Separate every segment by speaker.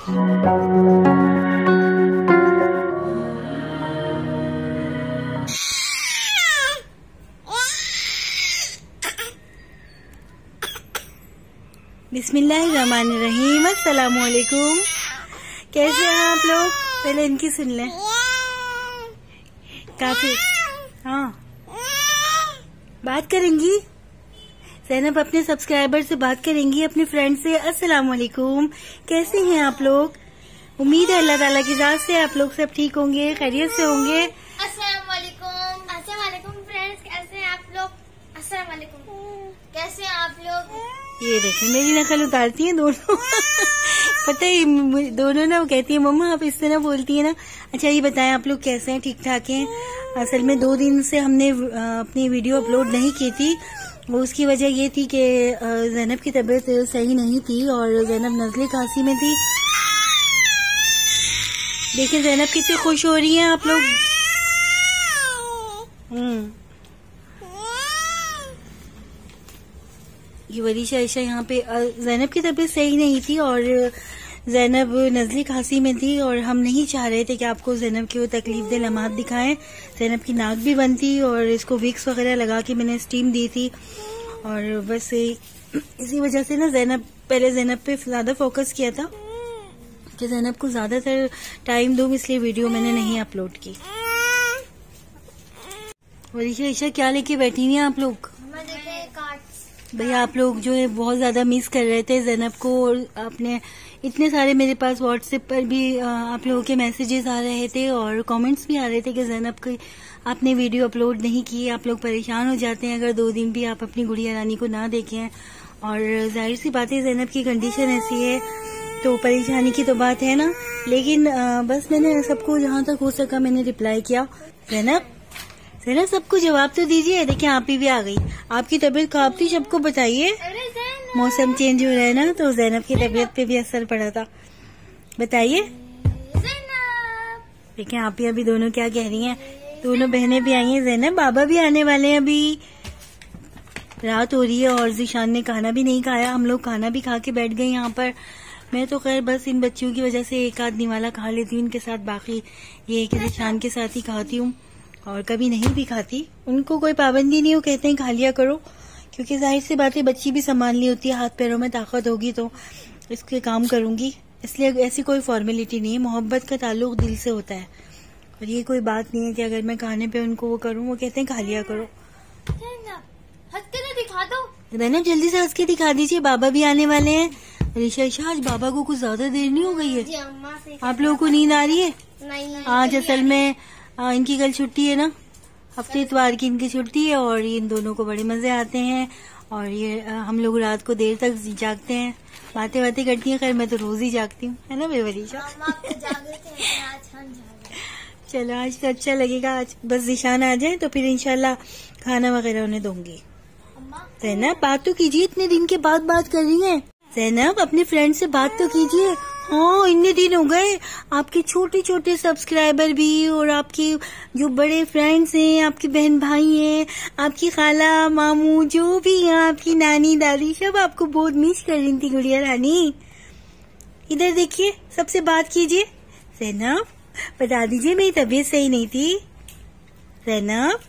Speaker 1: बिस्मिल्लाहिर्रहमानिर्रहीम। अस्सलामुअलैकुम। कैसे हैं आप लोग? पहले इनकी सुन लें। काफी हाँ बात करेंगी ज़ैनब, अपने सब्सक्राइबर से बात करेंगी, अपने फ्रेंड से। अस्सलामुअलैकुम, कैसे हैं आप लोग? उम्मीद है अल्लाह ताला की ज़ात से आप लोग सब ठीक होंगे, खैरियत से होंगे।
Speaker 2: अस्सलामुअलैकुम फ्रेंड्स, कैसे हैं आप लोग? अस्सलामुअलैकुम, कैसे हैं आप लोग?
Speaker 1: ये देखें मेरी नकल उतारती हैं दोनों। पता है दोनों ना, वो कहती है मम्मा आप इस तरह बोलती है ना। अच्छा ये बताएं आप लोग कैसे हैं, ठीक ठाक हैं? असल में 2 दिन से हमने अपनी वीडियो अपलोड नहीं की थी। वो उसकी वजह ये थी कि ज़ैनब की तबीयत सही नहीं थी और ज़ैनब नज़ले खांसी में थी। देखिए ज़ैनब कितनी खुश हो रही हैं आप लोग। ये वरीशा आयशा यहाँ पे ज़ैनब की तबीयत सही नहीं थी और ज़ैनब नज़ली खांसी में थी और हम नहीं चाह रहे थे कि आपको ज़ैनब की वो तकलीफ दे लम्हात दिखाएं। ज़ैनब की नाक भी बंद थी और इसको विक्स वगैरह लगा के मैंने स्टीम दी थी और बस इसी वजह से ना पहले ज़ैनब पे ज़्यादा फोकस किया था कि ज़ैनब को ज़्यादातर टाइम दूँ, इसलिए वीडियो मैंने नहीं अपलोड की। वरीशा आयशा क्या लेके बैठी हुई हैं आप लोग? भैया आप लोग जो है बहुत ज्यादा मिस कर रहे थे ज़ैनब को और आपने इतने सारे मेरे पास व्हाट्सएप पर भी आप लोगों के मैसेजेस आ रहे थे और कमेंट्स भी आ रहे थे कि ज़ैनब की आपने वीडियो अपलोड नहीं की। आप लोग परेशान हो जाते हैं अगर 2 दिन भी आप अपनी गुड़िया रानी को ना देखें और जाहिर सी बात है ज़ैनब की कंडीशन ऐसी है तो परेशानी की तो बात है ना। लेकिन बस मैंने सबको जहाँ तक हो सका मैंने रिप्लाई किया। ज़ैनब सबको जवाब तो दीजिए। देखिए आप ही भी आ गई, आपकी तबीयत खराब थी, सबको बताइए। मौसम चेंज हो रहा है ना तो ज़ैनब की तबीयत पे भी असर पड़ा था, बताइए। देखिए आप ही अभी दोनों क्या कह रही हैं, दोनों बहनें भी आई हैं। ज़ैनब बाबा भी आने वाले हैं, अभी रात हो रही है और ज़ीशान ने खाना भी नहीं खाया। हम लोग खाना भी खा के बैठ गए यहाँ पर। मैं तो खैर बस इन बच्चियों की वजह से एक आध निवाला खा लेती हूँ इनके साथ, बाकी ये है कि ज़ीशान के साथ ही खाती हूँ और कभी नहीं भी खाती। उनको कोई पाबंदी नहीं, वो कहते हैं खा लिया करो, क्योंकि जाहिर सी बात है बच्ची भी संभालनी होती है, हाथ पैरों में ताकत होगी तो इसके काम करूंगी, इसलिए ऐसी कोई फॉर्मेलिटी नहीं है। मोहब्बत का ताल्लुक दिल से होता है और ये कोई बात नहीं है कि अगर मैं खाने पे उनको वो करूँ, वो कहते हैं खा लिया करो।
Speaker 2: हंस के तो दिखा दो
Speaker 1: ज़ैनब, जल्दी से हंस के दिखा दीजिए, बाबा भी आने वाले हैं। वरीशा आयशा आज बाबा को कुछ ज्यादा देर नहीं हो गई है? आप लोगों को नींद आ रही है?
Speaker 2: नहीं,
Speaker 1: आज असल में इनकी कल छुट्टी है ना, हफ्ते इतवार की इनकी छुट्टी है और इन दोनों को बड़े मजे आते हैं और ये हम लोग रात को देर तक जागते हैं, बातें करती हैं। खैर मैं तो रोज ही जागती हूँ, है ना बेवरीशा? चलो आज तो अच्छा लगेगा, आज बस ज़ीशान आ जाए तो फिर इंशाल्लाह खाना वगैरह उन्हें दूंगी। ज़ैनब बात तो कीजिए, इतने दिन के बाद बात कर रही हैं। ज़ैनब अपने फ्रेंड से बात तो कीजिए। हाँ इतने दिन हो गए, आपके छोटे छोटे सब्सक्राइबर भी और आपके जो बड़े फ्रेंड्स हैं, आपके बहन भाई हैं, आपकी खाला मामू जो भी हैं, आपकी नानी दादी, सब आपको बहुत मिस कर रही थी गुड़िया रानी। इधर देखिए, सबसे बात कीजिए। ज़ैनब बता दीजिए मेरी तबीयत सही नहीं थी। ज़ैनब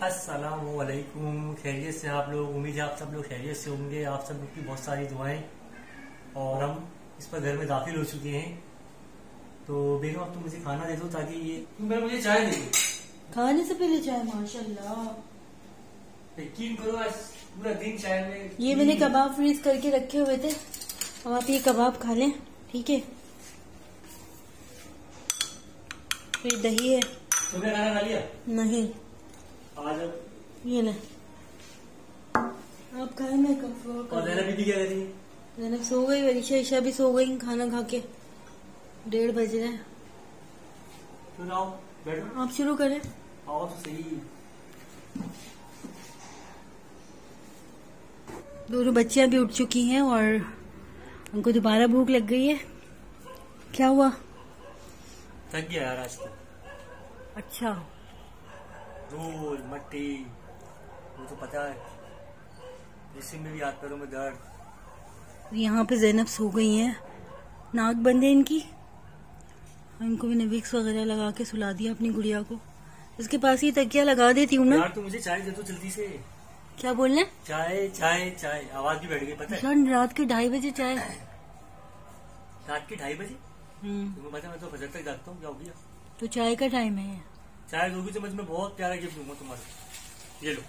Speaker 3: अस्सलामुअलैकुम, खैरियत से आप लोग? उम्मीद है आप सब लोग खैरियत से होंगे। आप सब लोग की बहुत सारी दुआएं और हम इस पर घर में दाखिल हो चुके हैं। तो बेगम अब तुम मुझे खाना दे दो ताकि ये तुम पहले मुझे चाय दे दो।
Speaker 1: खाने से पहले चाय, माशाल्लाह।
Speaker 3: यकीन करो आज पूरा दिन चाय में।
Speaker 1: ये मैंने कबाब फ्रीज करके रखे हुए थे, अब आप ये कबाब खा लें, ठीक है। फिर दही है।
Speaker 3: तुमने खाना खा लिया?
Speaker 1: नहीं,
Speaker 3: आज
Speaker 1: ये ले आप खाए, मैं कब।
Speaker 3: और ज़ैनब बीबी क्या कर रही है?
Speaker 1: ज़ैनब सो गई, वरीशा ईशा भी सो गई खाना खा के। 1:30 बज रहे हैं।
Speaker 3: तो आओ बैठो।
Speaker 1: आप शुरू करें।
Speaker 3: आओ तो सही।
Speaker 1: दोनों बच्चियां भी उठ चुकी हैं और उनको दोबारा भूख लग गई है। क्या हुआ?
Speaker 3: थक गया यार आज तो।
Speaker 1: अच्छा,
Speaker 3: धूल मट्टी, वो तो पता है, जिसम में भी हाथ पैरों में दर्द।
Speaker 1: यहाँ पे ज़ैनब सो गई हैं, नाक बंद है इनकी। इनको भी विक्स वगैरह लगा के सुला दिया अपनी गुड़िया को। इसके पास ही तकिया लगा देती हूँ ना।
Speaker 3: यार तू मुझे चाय दे दो जल्दी से।
Speaker 1: क्या बोल रहे?
Speaker 3: चाय चाय चाय, आवाज भी बैठ गई पता है।
Speaker 1: रात के 2:30 बजे चाय?
Speaker 3: रात के 2:30 बजे? तुम्हें पता है मैं तो फजर तक जागता हूँ, क्या हो गया?
Speaker 1: तो चाय का टाइम है।
Speaker 3: चाय दोगी तो मैं बहुत प्यारा गिफ्ट दूंगा तुम्हारे। ये लो।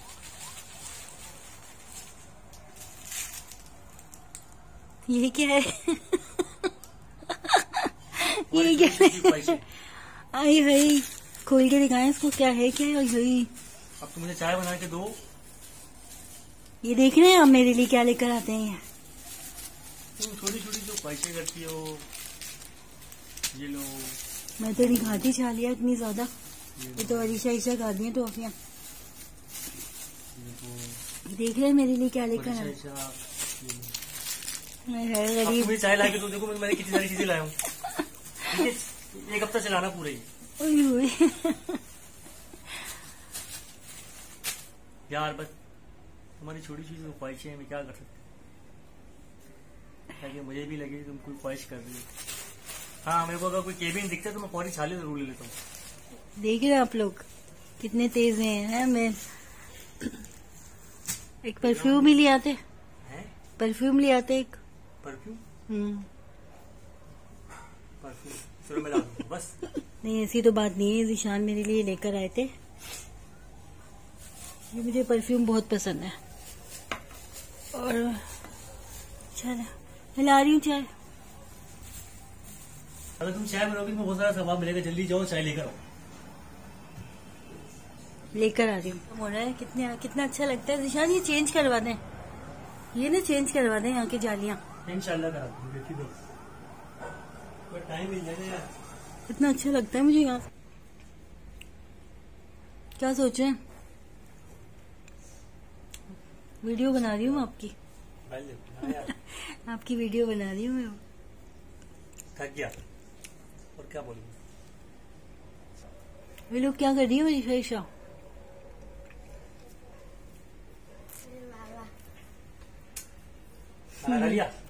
Speaker 1: ये क्या है? ये क्या है? आई भाई, खोल के दिखाएं इसको, क्या है क्या है? आई भाई,
Speaker 3: अब तुम मुझे चाय बना के दो।
Speaker 1: ये देख रहे हैं आप मेरे लिए क्या लेकर आते हैं।
Speaker 3: तुम छोटी छोटी जो ख्वाहिशें करती हो, ये लो।
Speaker 1: मैं तो नहीं खाती छालिया इतनी ज्यादा, ये तो वरीशा ईशा खाती है टॉफियाँ। देख रहे हैं मेरे लिए क्या लेकर आए। गरीब।
Speaker 3: मुझे चाय ला के दो, देखो मैंने कितनी सारी चीजें लाया हूँ। एक हफ्ता चलाना पूरा ही। यार बस तुम्हारी छोटी छोटी ख्वाहिशें मैं क्या कर सकते, ताकि मुझे भी लगे तुम कोई ख्वाहिश कर रही हो। हाँ, मेरे को अगर कोई केबिन दिखता है तो मैं फौरी छाले जरूर ले लेता हूँ।
Speaker 1: देख रहे हैं आप लोग कितने तेज हैं। मैं एक परफ्यूम भी ले आते हैं। परफ्यूम ले आते एक।
Speaker 3: परफ्यूम? परफ्यूम चलो मैं ला दूँ बस।
Speaker 1: नहीं, ऐसी तो बात नहीं है। ज़ीशान मेरे लिए लेकर आए थे। ये मुझे परफ्यूम बहुत पसंद है। और चलो मैं ला रही हूँ चाय।
Speaker 3: अगर तुम चाय बनाओगी तो बहुत सारा सवाब मिलेगा। जल्दी जाओ चाय लेकर आओ।
Speaker 1: लेकर आ रही हूँ। हो रहा है कितना अच्छा लगता है। ज़ीशान ये चेंज करवा दें, ये ना चेंज करवा दें यहाँ की जालियाँ।
Speaker 3: इंशाल्लाह करा दूंगी, टाइम मिल जाएगा यार।
Speaker 1: इतना अच्छा लगता है मुझे यहाँ। क्या सोच रहे हैं? वीडियो बना रही हूँ आपकी। आपकी वीडियो बना रही हूँ मैं।
Speaker 3: थक गया और क्या बोलूँ।
Speaker 1: वे लोग क्या कर रही है वरीशा?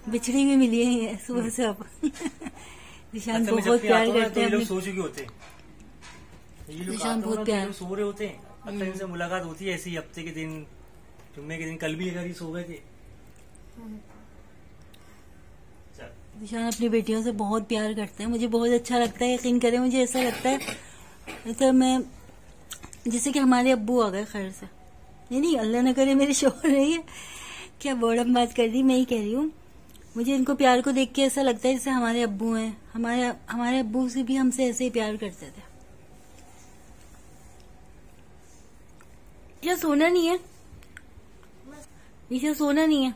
Speaker 1: बिछड़ी हुई मिली है सुबह से आप। ज़ीशान बहुत प्यार करते हैं।
Speaker 3: लोग सो चुके होते हैं, ये लोग
Speaker 1: ज़ीशान बहुत प्यार
Speaker 3: सो रहे होते हैं। अब तक इनसे मुलाकात होती है ऐसे ही हफ्ते के दिन, जुम्मे के दिन। कल भी अगर ही सो गए थे।
Speaker 1: ज़ीशान अपनी बेटियों से बहुत प्यार करते हैं। मुझे बहुत अच्छा लगता है। यकीन करें, मुझे ऐसा लगता है तो मैं जैसे कि हमारे अब्बू आ गए खैर से। नहीं, अल्लाह न करे मेरे शोहर रही है। क्या बड़म बात कर दी, मैं ही कह रही हूँ। मुझे इनको प्यार को देख के ऐसा लगता है जैसे हमारे अब्बू हैं। हमारे अब्बू से भी हमसे ऐसे ही प्यार करते थे। क्या सोना नहीं है? इसे सोना नहीं है।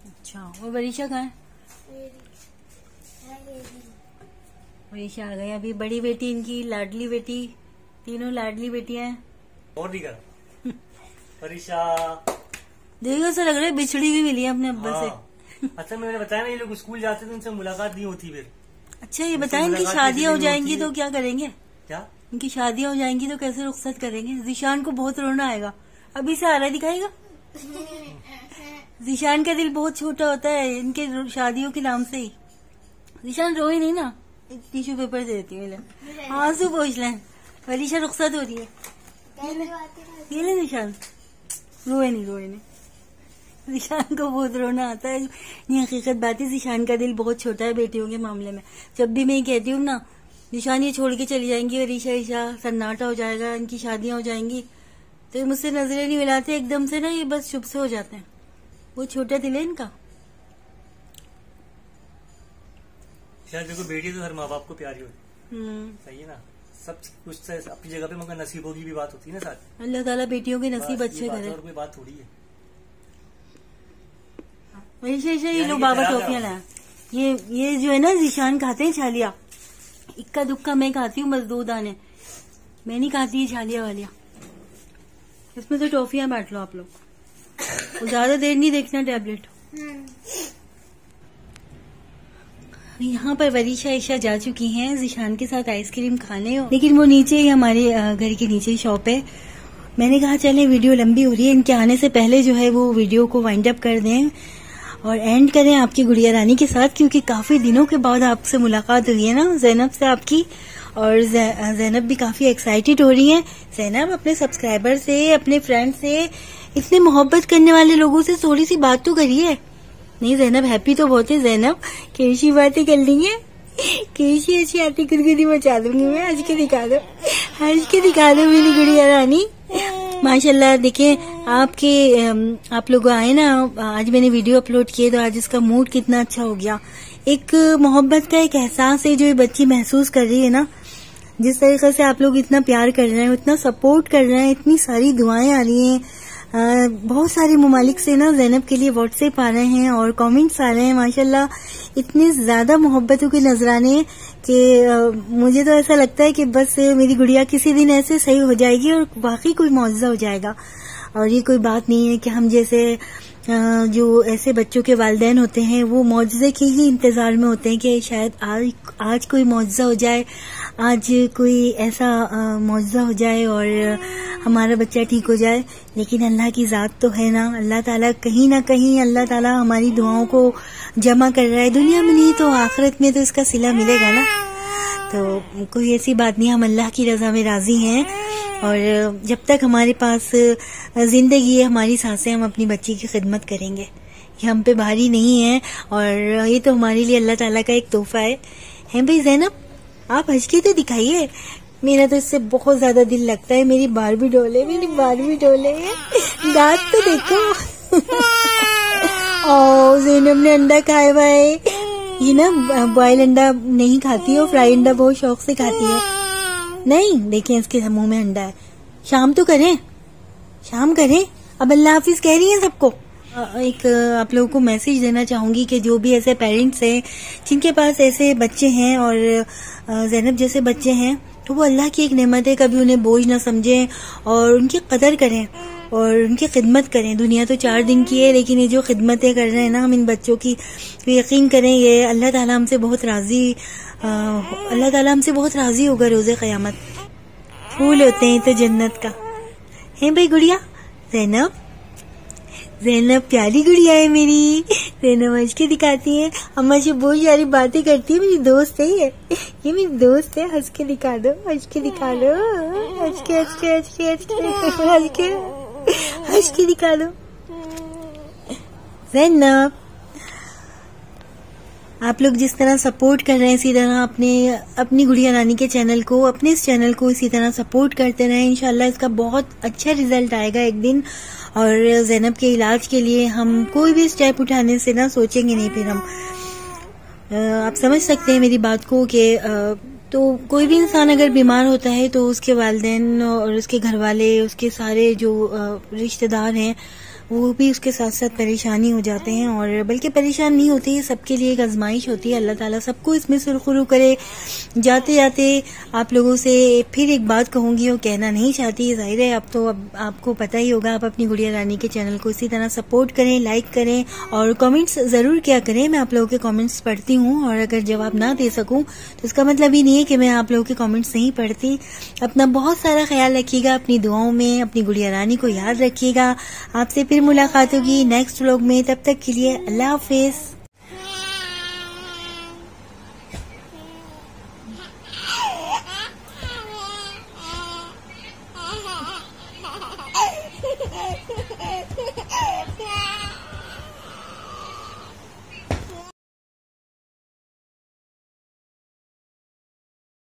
Speaker 1: अच्छा, और वरीशा कहाँ है? वरीशा आ गई अभी। बड़ी बेटी इनकी लाडली बेटी, तीनों लाडली बेटियां हैं।
Speaker 3: और भी करा वरीशा।
Speaker 1: देखो ऐसा लग रहा है बिछड़ी हुई मिली है अपने अब्बा से।
Speaker 3: अच्छा, मैंने बताया ना ये लोग स्कूल जाते थे, उनसे मुलाकात नहीं होती फिर।
Speaker 1: अच्छा, ये बताएं इनकी शादियां हो जाएंगी तो क्या करेंगे?
Speaker 3: क्या
Speaker 1: इनकी शादियां हो जाएंगी तो कैसे रुखसत करेंगे? ज़ीशान को बहुत रोना आएगा। अभी से आ रहा दिखाएगा। ज़ीशान का दिल बहुत छोटा होता है इनके शादियों के नाम से ही। ज़ीशान रोए नहीं ना। टिश्यू पेपर दे देती हूँ, आंसू पोंछ लें। वरीशा रुखसत हो रही है। ये ले ज़ीशान, रोए नहीं। ज़िशान को बहुत रोना आता है। नहीं, हकीकत बात है, ज़िशान का दिल बहुत छोटा है बेटियों के मामले में। जब भी मैं कहती हूँ ना ज़िशान ये छोड़ के चली जाएंगी और ईशा सन्नाटा हो जाएगा, इनकी शादियां हो जाएंगी, तो मुझसे नजरें नहीं मिलाते एकदम से ना, ये बस चुप से हो जाते हैं। वो छोटा दिल है इनका।
Speaker 3: शायद देखो बेटी तो हर माँ बाप को प्यारी होती, सही है ना, सब कुछ अपनी जगह पे, मगर नसीबों की भी बात होती है ना साथ।
Speaker 1: अल्लाह ताला बेटियों के नसीब अच्छे करे,
Speaker 3: और कोई बात थोड़ी है।
Speaker 1: ये लो बाबा टॉफियां लाया। ये जो है ना ज़िशान खाते हैं छालिया, इक्का दुक्का मैं खाती हूँ बस 2 दाने, मैं नहीं खाती है छालिया वालिया। इसमें से टॉफियां बांट लो आप लोग, ज्यादा देर नहीं देखना टैबलेट। यहाँ पर वरीशा ईशा जा चुकी हैं ज़िशान के साथ आइसक्रीम खाने, लेकिन वो नीचे ही, हमारे घर के नीचे ही शॉप है। मैंने कहा चले वीडियो लंबी हो रही है, इनके आने से पहले जो है वो वीडियो को वाइंड अप कर दें और एंड करें आपकी गुड़िया रानी के साथ, क्योंकि काफी दिनों के बाद आपसे मुलाकात हुई है ना ज़ैनब से आपकी, और ज़ैनब भी काफी एक्साइटेड हो रही है। ज़ैनब अपने सब्सक्राइबर से, अपने फ्रेंड से, इतने मोहब्बत करने वाले लोगों से थोड़ी सी बात तो करिए। नहीं, ज़ैनब हैप्पी तो बहुत है। ज़ैनब कैसी बातें कर ली है, कैसी अच्छी आती गुदगुदी मचा दूंगी मैं। हंस के दिखा दो, हंस के दिखा दो मेरी गुड़िया रानी। माशाल्लाह देखिए आप लोग आए ना, आज मैंने वीडियो अपलोड किए तो आज इसका मूड कितना अच्छा हो गया। एक मोहब्बत का एक एहसास है जो ये बच्ची महसूस कर रही है ना, जिस तरीके से आप लोग इतना प्यार कर रहे हैं, इतना सपोर्ट कर रहे हैं, इतनी सारी दुआएं आ रही हैं, बहुत सारे ममालिक से ना ज़ैनब के लिए व्हाट्सएप आ रहे हैं और कमेंट्स आ रहे हैं। माशाल्लाह इतने ज्यादा मोहब्बतों के नजराने कि मुझे तो ऐसा लगता है कि बस मेरी गुड़िया किसी दिन ऐसे सही हो जाएगी और वाकई कोई मौजज़ा हो जाएगा। और ये कोई बात नहीं है कि हम जैसे जो ऐसे बच्चों के वालिदैन होते हैं वो मौजज़े के ही इंतजार में होते हैं कि शायद आज कोई मौजज़ा हो जाए, आज कोई ऐसा मौजज़ा हो जाए और हमारा बच्चा ठीक हो जाए। लेकिन अल्लाह की ज़ात तो है ना, अल्लाह ताला कहीं ना कहीं, अल्लाह ताला हमारी दुआओं को जमा कर रहा है, दुनिया में नहीं तो आखिरत में तो इसका सिला मिलेगा ना। तो कोई ऐसी बात नहीं, हम अल्लाह की रजा में राजी हैं और जब तक हमारे पास जिंदगी है, हमारी सांसें, हम अपनी बच्ची की खिदमत करेंगे। ये हम पे भारी नहीं है और ये तो हमारे लिए अल्लाह ताला का एक तोहफा है भाई। ज़ैनब आप हंस के तो दिखाइए, मेरा तो इससे बहुत ज्यादा दिल लगता है। मेरी बारबी डोले, मेरी बारबी डोले, दांत तो देखो। ज़ैनब ने अंडा खाया हुआ है, ये ना बॉयल अंडा नहीं खाती है, फ्राई अंडा बहुत शौक से खाती है। नहीं देखिए इसके मुंह में अंडा है। शाम तो करें, शाम करें, अब अल्लाह हाफिज कह रही है सबको। एक आप लोगों को मैसेज देना चाहूंगी कि जो भी ऐसे पेरेंट्स हैं जिनके पास ऐसे बच्चे हैं और ज़ैनब जैसे बच्चे हैं, तो वो अल्लाह की एक नेमत है, कभी उन्हें बोझ ना समझें और उनकी कदर करें और उनकी खिदमत करें। दुनिया तो 4 दिन की है, लेकिन ये जो खिदमतें कर रहे हैं ना हम इन बच्चों की, तो यकीन करें ये अल्लाह ताला हमसे बहुत राजी, अल्लाह ताला हमसे बहुत राजी होगा रोज़े क़यामत। फूल होते हैं तो जन्नत का है भाई। गुड़िया ज़ैनब, ज़ैनब प्यारी गुड़िया है मेरी। ज़ैनब हंस के दिखाती है, अम्मा से बहुत सारी बातें करती है, मेरी दोस्त है ये मेरी दोस्त है। हंस के दिखा दो, हंस के दिखा दो, हंस के हंस के हंस के हंस के हंस के हंस के दिखा दो। ज़ैनब आप लोग जिस तरह सपोर्ट कर रहे हैं, इसी तरह अपनी गुड़िया रानी के चैनल को, अपने इस चैनल को इसी तरह सपोर्ट करते रहें। इंशाल्लाह इसका बहुत अच्छा रिजल्ट आएगा एक दिन। और ज़ैनब के इलाज के लिए हम कोई भी स्टेप उठाने से ना सोचेंगे नहीं फिर हम। आप समझ सकते हैं मेरी बात को कि तो कोई भी इंसान अगर बीमार होता है तो उसके वालिदैन और उसके घर वाले, उसके सारे जो रिश्तेदार हैं वो भी उसके साथ साथ परेशानी हो जाते हैं। और बल्कि परेशान नहीं होते, ये सबके लिए एक आजमाइश होती है। अल्लाह ताला सबको इसमें सुरखुरु करे। जाते जाते आप लोगों से फिर एक बात कहूंगी और कहना नहीं चाहती, जाहिर है अब आपको पता ही होगा। आप अपनी गुड़िया रानी के चैनल को इसी तरह सपोर्ट करें, लाइक करें और कमेंट्स जरूर किया करें। मैं आप लोगों के कमेंट्स पढ़ती हूँ और अगर जवाब ना दे सकूं तो इसका मतलब ही नहीं है कि मैं आप लोगों के कमेंट्स नहीं पढ़ती। अपना बहुत सारा ख्याल रखिएगा, अपनी दुआओं में अपनी गुड़िया रानी को याद रखिएगा। आपसे फिर मुलाकात होगी नेक्स्ट व्लॉग में, तब तक के लिए अल्लाह हाफिज।
Speaker 2: Yeah.